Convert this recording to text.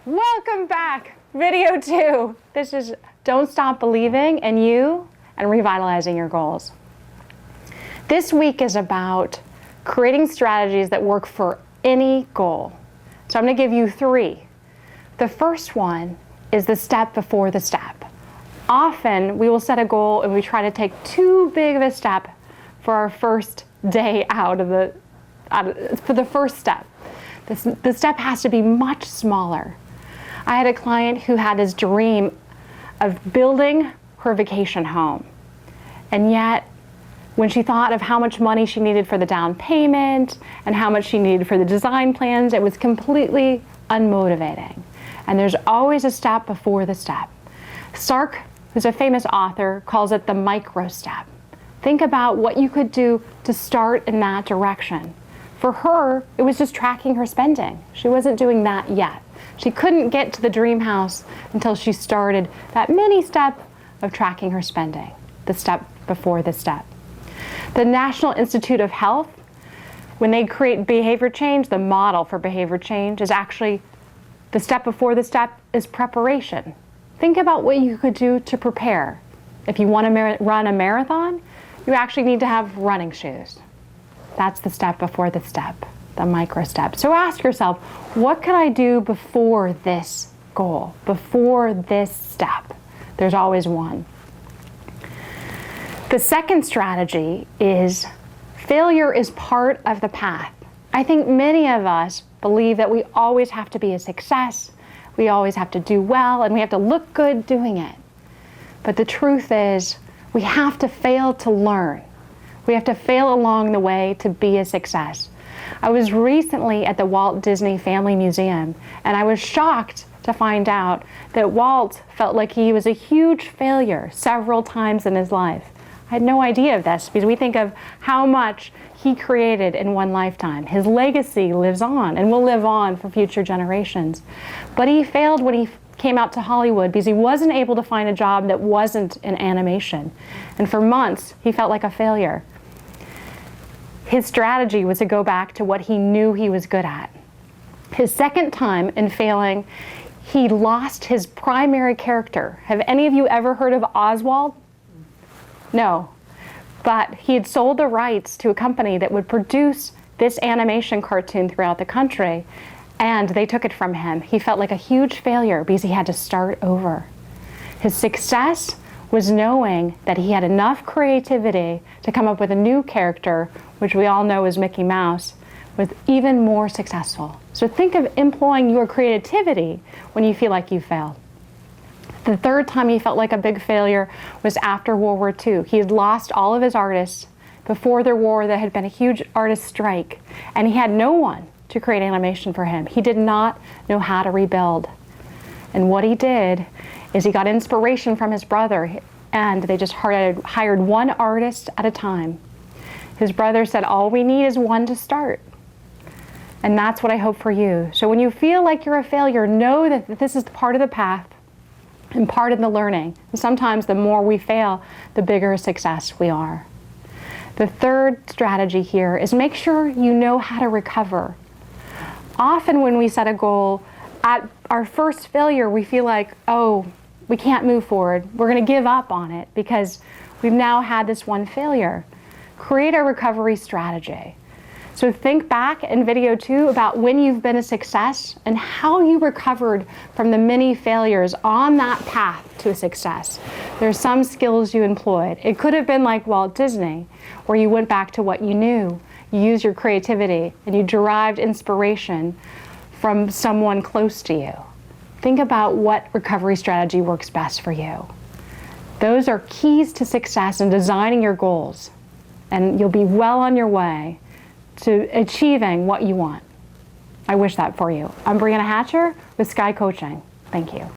Welcome back, video 2. This is Don't Stop Believing in You and Revitalizing Your Goals. This week is about creating strategies that work for any goal. So I'm going to give you 3. The first one is the step before the step. Often we will set a goal and we try to take too big of a step for our first day for the first step. The step has to be much smaller. I had a client who had this dream of building her vacation home. And yet, when she thought of how much money she needed for the down payment and how much she needed for the design plans, it was completely unmotivating. And there's always a step before the step. Stark, who's a famous author, calls it the micro step. Think about what you could do to start in that direction. For her, it was just tracking her spending. She wasn't doing that yet. She couldn't get to the dream house until she started that mini step of tracking her spending, the step before the step. The National Institute of Health, when they create behavior change, the model for behavior change is actually the step before the step is preparation. Think about what you could do to prepare. If you want to run a marathon, you actually need to have running shoes. That's the step before the step, the micro step. So ask yourself, what can I do before this goal, before this step? There's always one. The second strategy is failure is part of the path. I think many of us believe that we always have to be a success, we always have to do well, and we have to look good doing it. But the truth is, we have to fail to learn. We have to fail along the way to be a success. I was recently at the Walt Disney Family Museum, and I was shocked to find out that Walt felt like he was a huge failure several times in his life. I had no idea of this because we think of how much he created in one lifetime. His legacy lives on and will live on for future generations. But he failed when he came out to Hollywood because he wasn't able to find a job that wasn't in animation. And for months, he felt like a failure. His strategy was to go back to what he knew he was good at. His second time in failing, he lost his primary character. Have any of you ever heard of Oswald? No. But he had sold the rights to a company that would produce this animation cartoon throughout the country, and they took it from him. He felt like a huge failure because he had to start over. His success was knowing that he had enough creativity to come up with a new character, which we all know is Mickey Mouse, was even more successful. So think of employing your creativity when you feel like you failed. The third time he felt like a big failure was after World War II. He had lost all of his artists. Before the war, there had been a huge artist strike, and he had no one to create animation for him. He did not know how to rebuild. And what he did is he got inspiration from his brother, and they just hired one artist at a time. His brother said, all we need is one to start. And that's what I hope for you. So when you feel like you're a failure, know that this is part of the path and part of the learning. And sometimes the more we fail, the bigger a success we are. The third strategy here is make sure you know how to recover. Often when we set a goal, at our first failure, we feel like, oh, we can't move forward. We're going to give up on it because we've now had this one failure. Create a recovery strategy. So think back in video 2 about when you've been a success and how you recovered from the many failures on that path to a success. There's some skills you employed. It could have been like Walt Disney, where you went back to what you knew. You used your creativity and you derived inspiration from someone close to you. Think about what recovery strategy works best for you. Those are keys to success in designing your goals, and you'll be well on your way to achieving what you want. I wish that for you. I'm Breanna with Sky Coaching. Thank you.